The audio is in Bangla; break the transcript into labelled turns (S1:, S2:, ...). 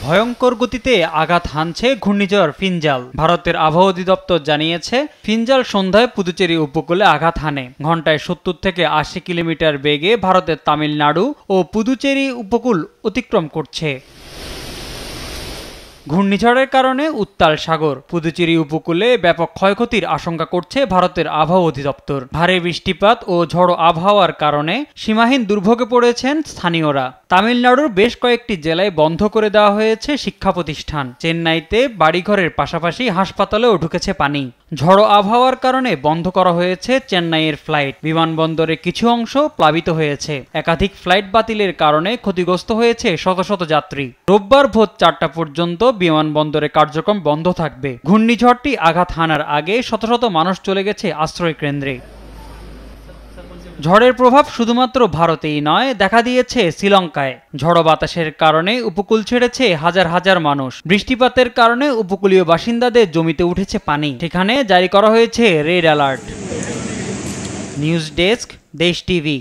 S1: ভয়ঙ্কর গতিতে আঘাত হানছে ঘূর্ণিঝড় ফিনজাল। ভারতের আবহাওয়া অধিদপ্তর জানিয়েছে, ফিনজাল সন্ধ্যায় পুদুচেরি উপকূলে আঘাত হানে। ঘন্টায় 70 থেকে 80 কিলোমিটার বেগে ভারতের তামিলনাড়ু ও পুদুচেরি উপকূল অতিক্রম করছে। ঘূর্ণিঝড়ের কারণে উত্তাল সাগর। পুদুচেরি উপকূলে ব্যাপক ক্ষয়ক্ষতির আশঙ্কা করছে ভারতের আবহাওয়া অধিদপ্তর। ভারী বৃষ্টিপাত ও ঝড়ো আবহাওয়ার কারণে সীমাহীন দুর্ভোগে পড়েছেন স্থানীয়রা। তামিলনাড়ুর বেশ কয়েকটি জেলায় বন্ধ করে দেওয়া হয়েছে শিক্ষা প্রতিষ্ঠান। চেন্নাইতে বাড়িঘরের পাশাপাশি হাসপাতালেও ঢুকেছে পানি। ঝড়ো আবহাওয়ার কারণে বন্ধ করা হয়েছে চেন্নাইয়ের ফ্লাইট। বিমানবন্দরে কিছু অংশ প্লাবিত হয়েছে। একাধিক ফ্লাইট বাতিলের কারণে ক্ষতিগ্রস্ত হয়েছে শত শত যাত্রী। রোববার ভোর 4টা পর্যন্ত বিমানবন্দরে কার্যক্রম বন্ধ থাকবে। ঘূর্ণিঝড়টি আঘাত হানার আগে শত শত মানুষ চলে গেছে আশ্রয় কেন্দ্রে। ঝড়ের প্রভাব শুধুমাত্র ভারতেই নয়, দেখা দিয়েছে শ্রীলঙ্কায়। ঝড়ো বাতাসের কারণে উপকূল ছেড়েছে হাজার হাজার মানুষ। বৃষ্টিপাতের কারণে উপকূলীয় বাসিন্দাদের জমিতে উঠেছে পানি। সেখানে জারি করা হয়েছে রেড অ্যালার্ট। নিউজ ডেস্ক, দেশ টিভি।